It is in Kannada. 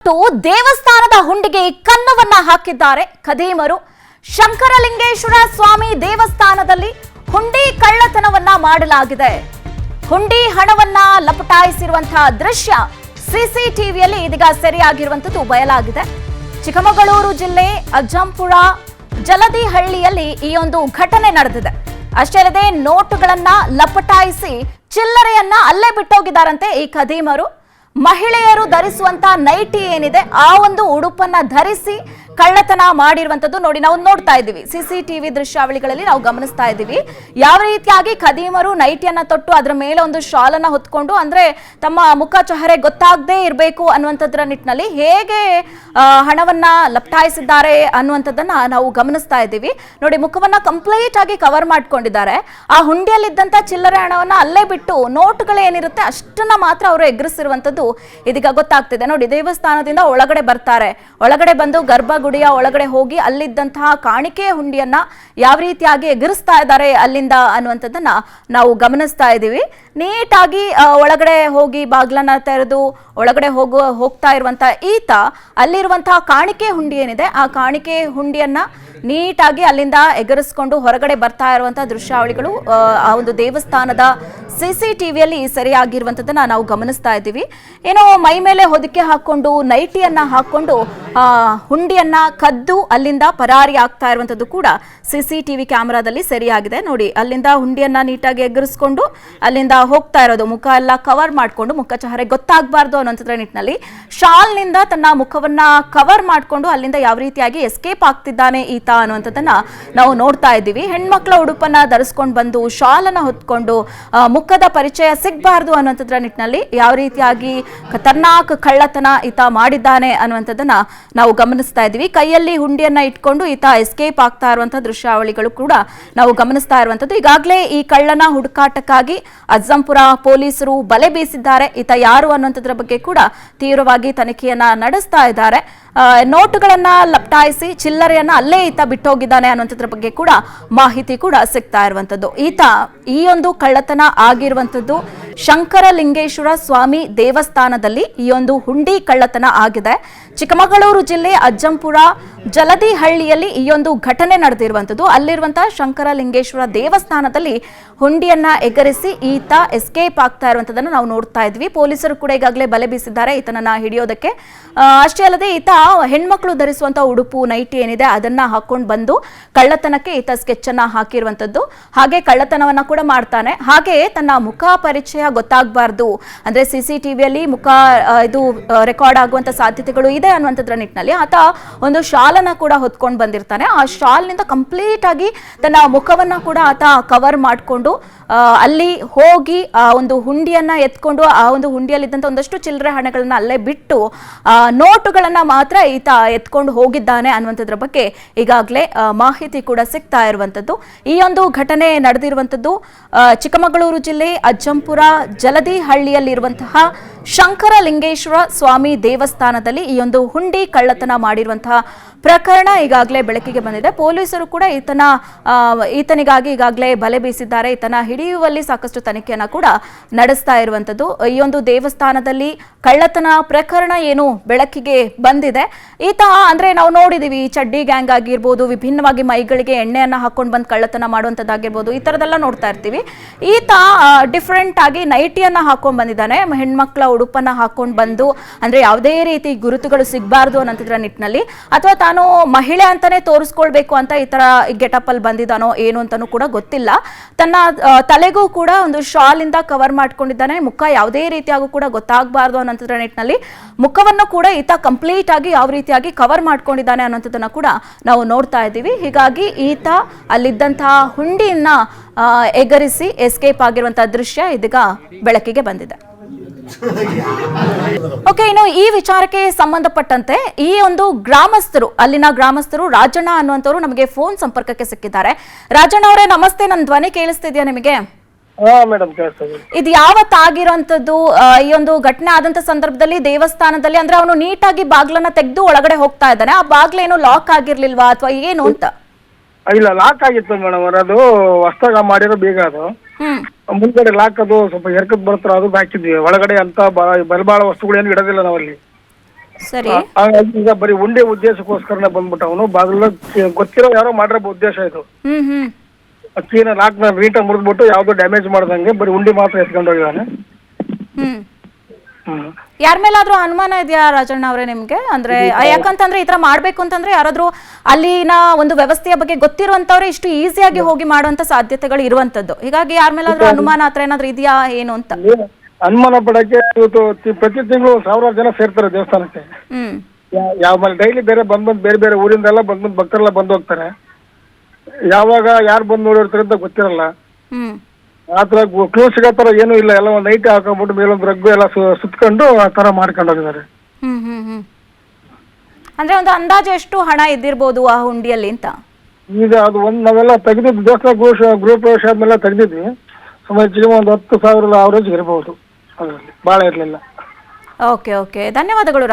ದೇವಸ್ಥಾನದ ಹುಂಡಿಗೆ ಕನ್ನವನ್ನ ಹಾಕಿದ್ದಾರೆ ಖದೀಮರು. ಶಂಕರಲಿಂಗೇಶ್ವರ ಸ್ವಾಮಿ ದೇವಸ್ಥಾನದಲ್ಲಿ ಹುಂಡಿ ಕಳ್ಳತನವನ್ನ ಮಾಡಲಾಗಿದೆ. ಹುಂಡಿ ಹಣವನ್ನ ಲಪಟಾಯಿಸಿರುವಂತಹ ದೃಶ್ಯ ಸಿಸಿಟಿವಿಯಲ್ಲಿ ಇದೀಗ ಸೆರೆಯಾಗಿರುವಂತದ್ದು ಬಯಲಾಗಿದೆ. ಚಿಕ್ಕಮಗಳೂರು ಜಿಲ್ಲೆ ಅಜ್ಜಂಪುರ ಜಲದಿಹಳ್ಳಿಯಲ್ಲಿ ಈ ಒಂದು ಘಟನೆ ನಡೆದಿದೆ. ಅಷ್ಟೇ ಅಲ್ಲದೆ ನೋಟುಗಳನ್ನ ಲಪಟಾಯಿಸಿ ಚಿಲ್ಲರೆಯನ್ನ ಅಲ್ಲೇ ಬಿಟ್ಟೋಗಿದ್ದಾರಂತೆ ಈ ಖದೀಮರು. ಮಹಿಳೆಯರು ಧರಿಸುವಂತ ನೈಟಿ ಏನಿದೆ ಆ ಒಂದು ಉಡುಪನ್ನ ಧರಿಸಿ ಕಳ್ಳತನ ಮಾಡಿರುವಂತದ್ದು ನೋಡಿ ನಾವು ನೋಡ್ತಾ ಇದ್ದೀವಿ. ಸಿಸಿಟಿವಿ ದೃಶ್ಯಾವಳಿಗಳಲ್ಲಿ ನಾವು ಗಮನಿಸ್ತಾ ಇದ್ದೀವಿ ಯಾವ ರೀತಿಯಾಗಿ ಖದೀಮರು ನೈಟಿಯನ್ನ ತೊಟ್ಟು ಅದರ ಮೇಲೆ ಒಂದು ಶಾಲ್ ಅನ್ನ ಹೊತ್ಕೊಂಡು, ಅಂದ್ರೆ ತಮ್ಮ ಮುಖ ಚಹರೆ ಗೊತ್ತಾಗದೇ ಇರಬೇಕು ಅನ್ನುವಂಥದ್ರ ನಿಟ್ಟಿನಲ್ಲಿ ಹೇಗೆ ಹಣವನ್ನ ಲಪಟಾಯಿಸಿದ್ದಾರೆ ಅನ್ನುವಂಥದ್ದನ್ನ ನಾವು ಗಮನಿಸ್ತಾ ಇದ್ದೀವಿ. ನೋಡಿ, ಮುಖವನ್ನ ಕಂಪ್ಲೀಟ್ ಆಗಿ ಕವರ್ ಮಾಡ್ಕೊಂಡಿದ್ದಾರೆ. ಆ ಹುಂಡಿಯಲ್ಲಿದ್ದಂತ ಚಿಲ್ಲರೆ ಹಣವನ್ನ ಅಲ್ಲೇ ಬಿಟ್ಟು ನೋಟುಗಳು ಏನಿರುತ್ತೆ ಅಷ್ಟನ್ನ ಮಾತ್ರ ಅವರು ಎಗರಿಸಿರುವಂತದ್ದು ಇದೀಗ ಗೊತ್ತಾಗ್ತಿದೆ. ನೋಡಿ, ದೇವಸ್ಥಾನದಿಂದ ಒಳಗಡೆ ಬರ್ತಾರೆ. ಒಳಗಡೆ ಬಂದು ಗರ್ಭಗುಡಿಯ ಒಳಗಡೆ ಹೋಗಿ ಅಲ್ಲಿದ್ದಂತಹ ಕಾಣಿಕೆ ಹುಂಡಿಯನ್ನ ಯಾವ ರೀತಿಯಾಗಿ ಎಗರಿಸ್ತಾ ಇದ್ದಾರೆ ಅಲ್ಲಿಂದ ಅನ್ನುವಂಥದ್ದನ್ನ ನಾವು ಗಮನಿಸ್ತಾ ಇದ್ದೀವಿ. ನೀಟಾಗಿ ಒಳಗಡೆ ಹೋಗಿ ಬಾಗ್ಲನ್ನ ತೆರೆದು ಒಳಗಡೆ ಹೋಗ್ತಾ ಇರುವಂತಹ ಈತ ಅಲ್ಲಿರುವಂತಹ ಕಾಣಿಕೆ ಹುಂಡಿ ಏನಿದೆ ಆ ಕಾಣಿಕೆ ಹುಂಡಿಯನ್ನ ನೀಟಾಗಿ ಅಲ್ಲಿಂದ ಎಗರಿಸ್ಕೊಂಡು ಹೊರಗಡೆ ಬರ್ತಾ ಇರುವಂತಹ ದೃಶ್ಯಾವಳಿಗಳು ಆ ಒಂದು ದೇವಸ್ಥಾನದ ಸಿಸಿಟಿವಿಯಲ್ಲಿ ಸರಿಯಾಗಿರುವಂತದನ್ನ ನಾವು ಗಮನಿಸ್ತಾ ಇದ್ದೀವಿ. ಏನೋ ಮೈ ಮೇಲೆ ಹೊದಿಕೆ ಹಾಕೊಂಡು ನೈಟಿಯನ್ನ ಹಾಕೊಂಡು ಹುಂಡಿಯನ್ನ ಕದ್ದು ಅಲ್ಲಿಂದ ಪರಾರಿ ಆಗ್ತಾ ಇರುವಂತದ್ದು ಕೂಡ ಸಿಸಿಟಿವಿ ಕ್ಯಾಮೆರಾದಲ್ಲಿ ಸರಿಯಾಗಿದೆ. ನೋಡಿ, ಅಲ್ಲಿಂದ ಹುಂಡಿಯನ್ನ ನೀಟಾಗಿ ಎಗರಿಸ್ಕೊಂಡು ಅಲ್ಲಿಂದ ಹೋಗ್ತಾ ಇರೋದು, ಮುಖ ಎಲ್ಲ ಕವರ್ ಮಾಡ್ಕೊಂಡು ಮುಖ ಚಹರೆ ಗೊತ್ತಾಗಬಾರ್ದು ಅನ್ನೋಂಥದ್ರ ನಿಟ್ಟಿನಲ್ಲಿ ಶಾಲ್ನಿಂದ ತನ್ನ ಮುಖವನ್ನ ಕವರ್ ಮಾಡ್ಕೊಂಡು ಅಲ್ಲಿಂದ ಯಾವ ರೀತಿಯಾಗಿ ಎಸ್ಕೇಪ್ ಆಗ್ತಿದ್ದಾನೆ ಈತ ಅನ್ನುವಂಥದ್ದನ್ನ ನಾವು ನೋಡ್ತಾ ಇದ್ದೀವಿ. ಹೆಣ್ಮಕ್ಳ ಉಡುಪನ್ನ ಧರಿಸ್ಕೊಂಡು ಬಂದು ಶಾಲ್ ಅನ್ನ ಹೊತ್ಕೊಂಡು ಮುಖದ ಪರಿಚಯ ಸಿಗಬಾರ್ದು ಅನ್ನುವಂಥದ್ರ ನಿಟ್ಟಿನಲ್ಲಿ ಯಾವ ರೀತಿಯಾಗಿ ಖತರ್ನಾಕ್ ಕಳ್ಳತನ ಈತ ಮಾಡಿದ್ದಾನೆ ಅನ್ನುವಂಥದ್ದನ್ನ ನಾವು ಗಮನಿಸ್ತಾ ಇದ್ದೀವಿ. ಕೈಯಲ್ಲಿ ಹುಂಡಿಯನ್ನ ಇಟ್ಕೊಂಡು ಈತ ಎಸ್ಕೇಪ್ ಆಗ್ತಾ ಇರುವಂತಹ ದೃಶ್ಯಾವಳಿಗಳು ಕೂಡ ನಾವು ಗಮನಿಸ್ತಾ ಇರುವಂತದ್ದು. ಈಗಾಗಲೇ ಈ ಕಳ್ಳನ ಹುಡುಕಾಟಕ್ಕಾಗಿ ಅಜ್ಜಂಪುರ ಪೊಲೀಸರು ಬಲೆ ಬೀಸಿದ್ದಾರೆ. ಈತ ಯಾರು ಅನ್ನುವಂಥದ್ರ ಬಗ್ಗೆ ಕೂಡ ತೀವ್ರವಾಗಿ ತನಿಖೆಯನ್ನ ನಡೆಸ್ತಾ ಇದ್ದಾರೆ. ನೋಟುಗಳನ್ನ ಲಪಟಾಯಿಸಿ ಚಿಲ್ಲರೆಯನ್ನ ಅಲ್ಲೇ ಈತ ಬಿಟ್ಟೋಗಿದ್ದಾನೆ ಅನ್ನುವಂಥದ್ರ ಬಗ್ಗೆ ಕೂಡ ಮಾಹಿತಿ ಕೂಡ ಸಿಗ್ತಾ ಇರುವಂತದ್ದು. ಈತ ಈ ಒಂದು ಕಳ್ಳತನ ಆಗಿರುವಂತದ್ದು ಶಂಕರಲಿಂಗೇಶ್ವರ ಸ್ವಾಮಿ ದೇವಸ್ಥಾನದಲ್ಲಿ ಈ ಒಂದು ಹುಂಡಿ ಕಳ್ಳತನ ಆಗಿದೆ. ಚಿಕ್ಕಮಗಳೂರು ಜಿಲ್ಲೆ ಅಜ್ಜಂಪುರ ಜಲದಿಹಳ್ಳಿಯಲ್ಲಿ ಈ ಒಂದು ಘಟನೆ ನಡೆದಿರುವಂತದ್ದು. ಅಲ್ಲಿರುವಂತಹ ಶಂಕರಲಿಂಗೇಶ್ವರ ದೇವಸ್ಥಾನದಲ್ಲಿ ಹುಂಡಿಯನ್ನ ಎಗರಿಸಿ ಈತ ಎಸ್ಕೇಪ್ ಆಗ್ತಾ ಇರುವಂತದನ್ನು ನಾವು ನೋಡ್ತಾ ಇದ್ವಿ. ಪೊಲೀಸರು ಕೂಡ ಈಗಾಗಲೇ ಬಲೆ ಬೀಸಿದ್ದಾರೆ ಈತನನ್ನ ಹಿಡಿಯೋದಕ್ಕೆ. ಅಷ್ಟೇ ಅಲ್ಲದೆ ಈತ ಹೆಣ್ಮಕ್ಳು ಧರಿಸುವಂತಹ ಉಡುಪು ನೈಟಿ ಏನಿದೆ ಅದನ್ನ ಹಾಕೊಂಡು ಬಂದು ಕಳ್ಳತನಕ್ಕೆ ಈತ ಸ್ಕೆಚ್ ಅನ್ನ ಹಾಕಿರುವಂತದ್ದು. ಹಾಗೆ ಕಳ್ಳತನವನ್ನ ಕೂಡ ಮಾಡ್ತಾನೆ. ಹಾಗೆ ತನ್ನ ಮುಖ ಪರಿಚಯ ಗೊತ್ತಾಗಬಾರ್ದು, ಅಂದ್ರೆ ಸಿಸಿಟಿವಿಯಲ್ಲಿ ಮುಖ ಇದು ರೆಕಾರ್ಡ್ ಆಗುವಂತ ಸಾಧ್ಯತೆಗಳು ಇದೆ ಅನ್ನುವಂಥದ್ರ ನಿಟ್ಟಿನಲ್ಲಿ ಆತ ಒಂದು ಶಾಲನ್ನ ಕೂಡ ಹೊತ್ಕೊಂಡು ಬಂದಿರ್ತಾನೆ. ಆ ಶಾಲ್ನಿಂದ ಕಂಪ್ಲೀಟ್ ಆಗಿ ತನ್ನ ಮುಖವನ್ನ ಕೂಡ ಆತ ಕವರ್ ಮಾಡಿಕೊಂಡು ಅಲ್ಲಿ ಹೋಗಿ ಆ ಒಂದು ಹುಂಡಿಯನ್ನ ಎತ್ಕೊಂಡು ಆ ಒಂದು ಹುಂಡಿಯಲ್ಲಿದ್ದಂಥ ಒಂದಷ್ಟು ಚಿಲ್ಲರೆ ಹಣಗಳನ್ನ ಅಲ್ಲೇ ಬಿಟ್ಟು ನೋಟುಗಳನ್ನ ಮಾತ್ರ ಈತ ಎತ್ಕೊಂಡು ಹೋಗಿದ್ದಾನೆ ಅನ್ನುವಂಥದ್ರ ಬಗ್ಗೆ ಈಗಾಗಲೇ ಮಾಹಿತಿ ಕೂಡ ಸಿಗ್ತಾ ಇರುವಂತದ್ದು. ಈ ಒಂದು ಘಟನೆ ನಡೆದಿರುವಂತದ್ದು ಚಿಕ್ಕಮಗಳೂರು ಜಿಲ್ಲೆ ಅಜ್ಜಂಪುರ ಜಲದಿಹಳ್ಳಿಯಲ್ಲಿರುವಂತಹ ಶಂಕರಲಿಂಗೇಶ್ವರ ಸ್ವಾಮಿ ದೇವಸ್ಥಾನದಲ್ಲಿ ಈ ಒಂದು ಹುಂಡಿ ಕಳ್ಳತನ ಮಾಡಿರುವಂತಹ ಪ್ರಕರಣ ಈಗಾಗಲೇ ಬೆಳಕಿಗೆ ಬಂದಿದೆ. ಪೊಲೀಸರು ಕೂಡ ಈತನಿಗಾಗಿ ಈಗಾಗಲೇ ಬಲೆ ಬೀಸಿದ್ದಾರೆ. ಈತನ ಹಿಡಿಯುವಲ್ಲಿ ಸಾಕಷ್ಟು ತನಿಖೆಯನ್ನ ಕೂಡ ನಡೆಸ್ತಾ ಇರುವಂತದ್ದು. ಈ ಒಂದು ದೇವಸ್ಥಾನದಲ್ಲಿ ಕಳ್ಳತನ ಪ್ರಕರಣ ಏನು ಬೆಳಕಿಗೆ ಬಂದಿದೆ. ಈತ ಅಂದ್ರೆ ನಾವು ನೋಡಿದೀವಿ ಚಡ್ಡಿ ಗ್ಯಾಂಗ್ ಆಗಿರ್ಬೋದು, ವಿಭಿನ್ನವಾಗಿ ಮೈಗಳಿಗೆ ಎಣ್ಣೆಯನ್ನ ಹಾಕೊಂಡು ಬಂದು ಕಳ್ಳತನ ಮಾಡುವಂತದ್ದಾಗಿರ್ಬೋದು, ಈ ತರದೆಲ್ಲ ನೋಡ್ತಾ ಇರ್ತೀವಿ. ಈತ ಡಿಫ್ರೆಂಟ್ ಆಗಿ ನೈಟಿಯನ್ನ ಹಾಕೊಂಡ್ ಬಂದಿದ್ದಾನೆ. ಹೆಣ್ಮಕ್ಳ ಉಡುಪನ್ನ ಹಾಕೊಂಡು ಬಂದು, ಅಂದ್ರೆ ಯಾವುದೇ ರೀತಿ ಗುರುತುಗಳು ಸಿಗಬಾರ್ದು ಅನ್ನೋಂಥದ್ರ ನಿಟ್ಟಿನಲ್ಲಿ, ಅಥವಾ ತಾನು ಮಹಿಳೆ ಅಂತಾನೆ ತೋರಿಸ್ಕೊಳ್ಬೇಕು ಅಂತ ಈ ತರ ಗೆಟಪ್ ಅಲ್ಲಿ ಬಂದಿದ್ದಾನೋ ಏನು ಅಂತಾನೂ ಕೂಡ ಗೊತ್ತಿಲ್ಲ. ತನ್ನ ತಲೆಗೂ ಕೂಡ ಒಂದು ಶಾಲ್ ಇಂದ ಕವರ್ ಮಾಡ್ಕೊಂಡಿದ್ದಾನೆ. ಮುಖ ಯಾವುದೇ ರೀತಿಯಾಗೂ ಕೂಡ ಗೊತ್ತಾಗಬಾರ್ದು ಅನ್ನೋಂಥದ್ರ ನಿಟ್ಟಿನಲ್ಲಿ ಮುಖವನ್ನು ಕೂಡ ಈತ ಕಂಪ್ಲೀಟ್ ಆಗಿ ಯಾವ ರೀತಿಯಾಗಿ ಕವರ್ ಮಾಡ್ಕೊಂಡಿದ್ದಾನೆ ಅನ್ನೋಂಥದ್ದನ್ನ ಕೂಡ ನಾವು ನೋಡ್ತಾ ಇದ್ದೀವಿ. ಹೀಗಾಗಿ ಈತ ಅಲ್ಲಿದ್ದಂತಹ ಹುಂಡಿಯನ್ನ ಎಗರಿಸಿ ಎಸ್ಕೇಪ್ ಆಗಿರುವಂತಹ ದೃಶ್ಯ ಇದೀಗ ಬೆಳಕಿಗೆ ಬಂದಿದೆ. ಓಕೆ, ಇನ್ನು ಈ ವಿಚಾರಕ್ಕೆ ಸಂಬಂಧಪಟ್ಟಂತೆ ಈ ಒಂದು ಅಲ್ಲಿನ ಗ್ರಾಮಸ್ಥರು ರಾಜಣ್ಣ ಅನ್ನುವಂಥವ್ರು ನಮಗೆ ಫೋನ್ ಸಂಪರ್ಕಕ್ಕೆ ಸಿಕ್ಕಿದ್ದಾರೆ. ರಾಜಣ್ಣ ಅವರೇ ನಮಸ್ತೆ, ನನ್ನ ಧ್ವನಿ ಕೇಳಿಸ್ತಿದ್ಯಾ ನಿಮಗೆ? ಇದು ಯಾವತ್ತಾಗಿರೋಂಥದ್ದು? ಈ ಒಂದು ಘಟನೆ ಆದಂತ ಸಂದರ್ಭದಲ್ಲಿ ದೇವಸ್ಥಾನದಲ್ಲಿ ಅಂದ್ರೆ ಅವನು ನೀಟಾಗಿ ಬಾಗ್ಲನ್ನ ತೆಗೆದು ಒಳಗಡೆ ಹೋಗ್ತಾ ಇದ್ದಾನೆ, ಆ ಬಾಗ್ಲೇನು ಲಾಕ್ ಆಗಿರ್ಲಿಲ್ವಾ ಅಥವಾ ಏನು ಅಂತ? ಇಲ್ಲ, ಲಾಕ್ ಆಗಿತ್ತು ಮೇಡಮ್. ಅದು ಹೊಸ್ದಾಗ ಮಾಡಿರೋ ಬೀಗ ಅದು ಮುಂದ್ಗಡೆ ಲಾಕ್ ಅದು ಸ್ವಲ್ಪ ಎರ್ಕದ್ ಬರ್ತಾರ ಅದು ಹಾಕಿದ್ವಿ. ಒಳಗಡೆ ಅಂತ ಬಲಬಾಳ ವಸ್ತುಗಳೇನು ಇಡೋದಿಲ್ಲ ನಾವಲ್ಲಿ. ಸರಿ. ಹಾಗಾಗಿ ಈಗ ಬರೀ ಉಂಡೆ ಉದ್ದೇಶಕ್ಕೋಸ್ಕರನೇ ಬಂದ್ಬಿಟ್ಟು ಅವನು ಬಾಗಿಲು ಗೊತ್ತಿರೋ ಯಾರೋ ಮಾಡಿರೋ ಉದ್ದೇಶ ಇದು. ಹ್ಮ್. ಅಕ್ಕಿನ ಲಾಕ್ನ ನೀಟಾಗಿ ಮುರಿದ್ಬಿಟ್ಟು ಯಾವ್ದು ಡ್ಯಾಮೇಜ್ ಮಾಡ್ದಂಗೆ ಬರೀ ಉಂಡಿ ಮಾತ್ರ ಎತ್ಕೊಂಡು ಹೋಗಿದ್ದಾನೆ. ಯಾರ ಮೇಲಾದ್ರೂ ಅನುಮಾನ ಇದೆಯಾ ರಾಜಣ್ಣ ಅವರೇ ನಿಮ್ಗೆ? ಅಂದ್ರೆ ಯಾಕಂತಂದ್ರೆ ಈ ತರ ಮಾಡ್ಬೇಕು ಅಂತಂದ್ರೆ ಯಾರಾದ್ರೂ ಅಲ್ಲಿನ ಒಂದು ವ್ಯವಸ್ಥೆಯ ಬಗ್ಗೆ ಗೊತ್ತಿರುವಂತವ್ರೆ ಇಷ್ಟು ಈಸಿಯಾಗಿ ಹೋಗಿ ಮಾಡುವಂತ ಸಾಧ್ಯತೆಗಳು ಇರುವಂತದ್ದು. ಹೀಗಾಗಿ ಯಾರ ಮೇಲಾದ್ರೂ ಅನುಮಾನ ಹತ್ರ ಏನಾದ್ರೂ ಇದೆಯಾ ಏನು ಅಂತ? ಅನುಮಾನ ಪಡಕ್ಕೆ ಇವತ್ತು ಪ್ರತಿ ತಿಂಗಳು 1000 ಜನ ಸೇರ್ತಾರೆ ದೇವಸ್ಥಾನಕ್ಕೆ. ಯಾವ ಡೈಲಿ ಬೇರೆ ಬೇರೆ ಬೇರೆ ಊರಿಂದೆಲ್ಲ ಭಕ್ತರೆಲ್ಲ ಬಂದು ಹೋಗ್ತಾರೆ. ಯಾವಾಗ ಯಾರು ಬಂದು ನೋಡಿರ್ತಾರೆ ಅಂತ ಗೊತ್ತಿರಲ್ಲ. ಆ ತರ ಕ್ಲೂಸ್ ಸಿಗೋ ತರ ಏನೂ ಇಲ್ಲ. ಎಲ್ಲ ಒಂದು ನೈಟ್ ಹಾಕೊಂಡ್ಬಿಟ್ಟು ಮೇಲೊಂದು ರಗ್ಗು ಎಲ್ಲ ಸುತ್ಕೊಂಡು ಆ ತರ ಮಾಡ್ಕೊಂಡು ಹೋಗಿದ್ದಾರೆ. ಅಂದ್ರೆ ಒಂದು ಅಂದಾಜು ಎಷ್ಟು ಹಣ ಇದ್ದಿರ್ಬೋದು ಆ ಹುಂಡಿಯಲ್ಲಿ ಅಂತ? ಈಗ ಅದು ನಾವೆಲ್ಲ ತೆಗೆದಿದ್ದು ದೇವಸ್ಥಾನ ಗೃಹ ಪ್ರವೇಶ ಆದ್ಮೇಲೆ ತೆಗೆದಿದ್ವಿ. ಸುಮಾರು ಒಂದು 10,000 ಅವರೇಜ್ ಇರಬಹುದು. ಅದರಲ್ಲಿ ಭಾಳ ಇರಲಿಲ್ಲ. ಓಕೆ ಧನ್ಯವಾದಗಳು.